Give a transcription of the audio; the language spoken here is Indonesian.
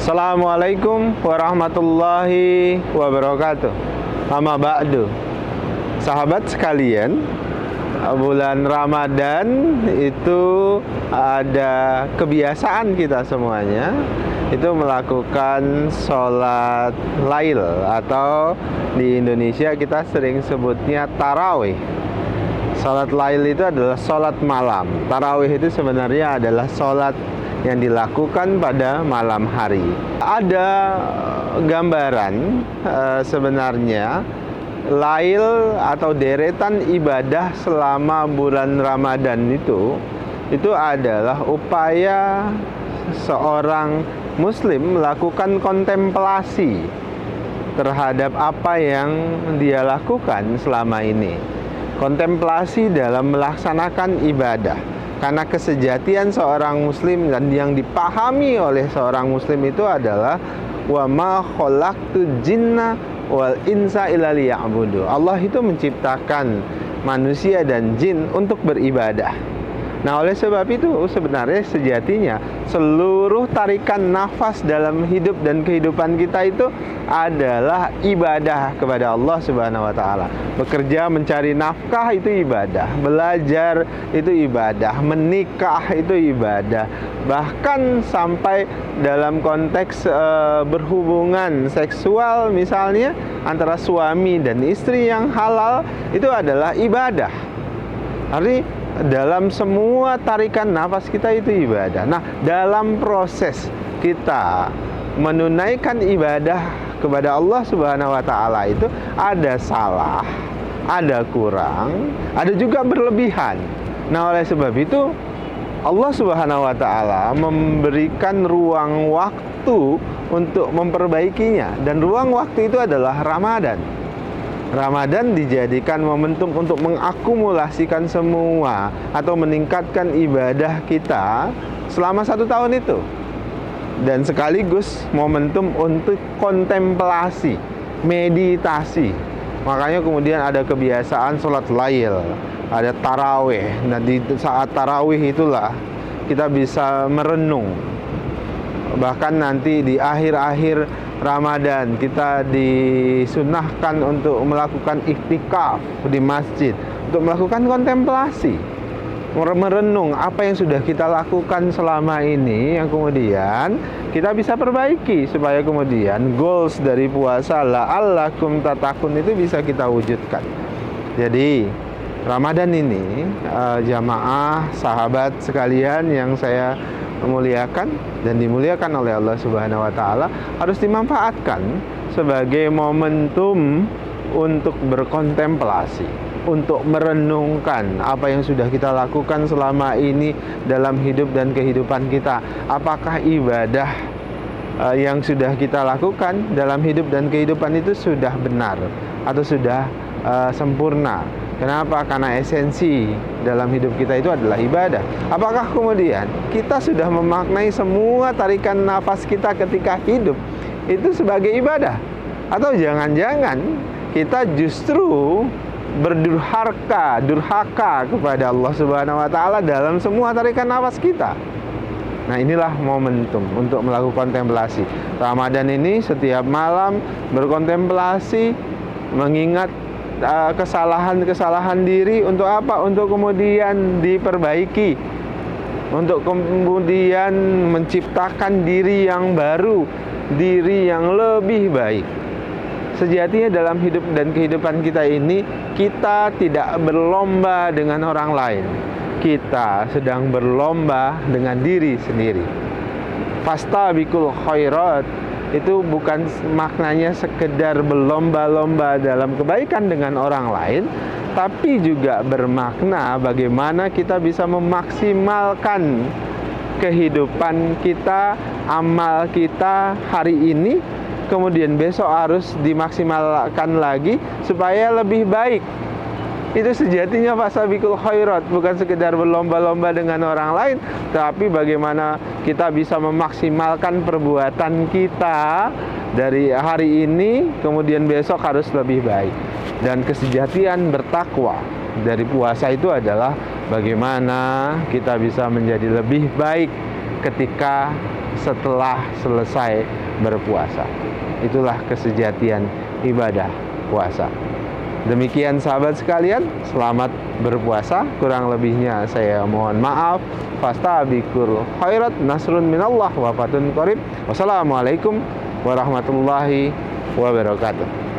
Assalamualaikum warahmatullahi wabarakatuh. Amma ba'du. Sahabat sekalian, bulan Ramadan itu ada kebiasaan kita semuanya, itu melakukan sholat lail, atau di Indonesia kita sering sebutnya tarawih. Sholat lail itu adalah sholat malam. Tarawih itu sebenarnya adalah sholat yang dilakukan pada malam hari. Ada gambaran sebenarnya lail atau deretan ibadah selama bulan Ramadan itu adalah upaya seorang muslim melakukan kontemplasi terhadap apa yang dia lakukan selama ini. Kontemplasi dalam melaksanakan ibadah. Karena kesejatian seorang muslim dan yang dipahami oleh seorang muslim itu adalah wa ma khalaqtul jinna wal insa illa liya'budu. Allah itu menciptakan manusia dan jin untuk beribadah. Nah, oleh sebab itu sebenarnya sejatinya seluruh tarikan nafas dalam hidup dan kehidupan kita itu adalah ibadah kepada Allah Subhanahu wa taala. Bekerja mencari nafkah itu ibadah, belajar itu ibadah, menikah itu ibadah. Bahkan sampai dalam konteks berhubungan seksual misalnya antara suami dan istri yang halal itu adalah ibadah. Artinya dalam semua tarikan nafas kita itu ibadah. Nah, dalam proses kita menunaikan ibadah kepada Allah Subhanahu wa taala itu ada salah, ada kurang, ada juga berlebihan. Nah, oleh sebab itu Allah Subhanahu wa taala memberikan ruang waktu untuk memperbaikinya, dan ruang waktu itu adalah Ramadan. Ramadan dijadikan momentum untuk mengakumulasikan semua atau meningkatkan ibadah kita selama 1 tahun itu, dan sekaligus momentum untuk kontemplasi, meditasi. Makanya kemudian ada kebiasaan sholat lail, ada tarawih. Nah, di saat tarawih itulah kita bisa merenung. Bahkan nanti di akhir-akhir Ramadan kita disunnahkan untuk melakukan iktikaf di masjid, untuk melakukan kontemplasi, merenung apa yang sudah kita lakukan selama ini, yang kemudian kita bisa perbaiki supaya kemudian goals dari puasa la'allakum tattaqun itu bisa kita wujudkan. Jadi Ramadan ini jamaah sahabat sekalian yang saya memuliakan dan dimuliakan oleh Allah Subhanahu wa taala, harus dimanfaatkan sebagai momentum untuk berkontemplasi, untuk merenungkan apa yang sudah kita lakukan selama ini dalam hidup dan kehidupan kita. Apakah ibadah yang sudah kita lakukan dalam hidup dan kehidupan itu sudah benar atau sudah sempurna? Kenapa? Karena esensi dalam hidup kita itu adalah ibadah. Apakah kemudian kita sudah memaknai semua tarikan nafas kita ketika hidup itu sebagai ibadah? Atau jangan-jangan kita justru durhaka kepada Allah Subhanahu wa taala dalam semua tarikan nafas kita? Nah, inilah momentum untuk melakukan kontemplasi. Ramadan ini setiap malam berkontemplasi, mengingat kesalahan-kesalahan diri. Untuk apa? Untuk kemudian diperbaiki, untuk kemudian menciptakan diri yang baru, diri yang lebih baik. Sejatinya dalam hidup dan kehidupan kita ini, kita tidak berlomba dengan orang lain, kita sedang berlomba dengan diri sendiri. Fastabiqul khairat itu bukan maknanya sekedar berlomba-lomba dalam kebaikan dengan orang lain, tapi juga bermakna bagaimana kita bisa memaksimalkan kehidupan kita, amal kita hari ini, kemudian besok harus dimaksimalkan lagi supaya lebih baik. Itu sejatinya fastabiqul khairat, bukan sekedar berlomba-lomba dengan orang lain, tapi bagaimana kita bisa memaksimalkan perbuatan kita dari hari ini, kemudian besok harus lebih baik. Dan kesejatian bertakwa dari puasa itu adalah bagaimana kita bisa menjadi lebih baik ketika setelah selesai berpuasa. Itulah kesejatian ibadah puasa. Demikian sahabat sekalian, selamat berpuasa. Kurang lebihnya saya mohon maaf. Fastabiqul khairat, nasrun minallah wa fatun qarib. Wassalamualaikum warahmatullahi wabarakatuh.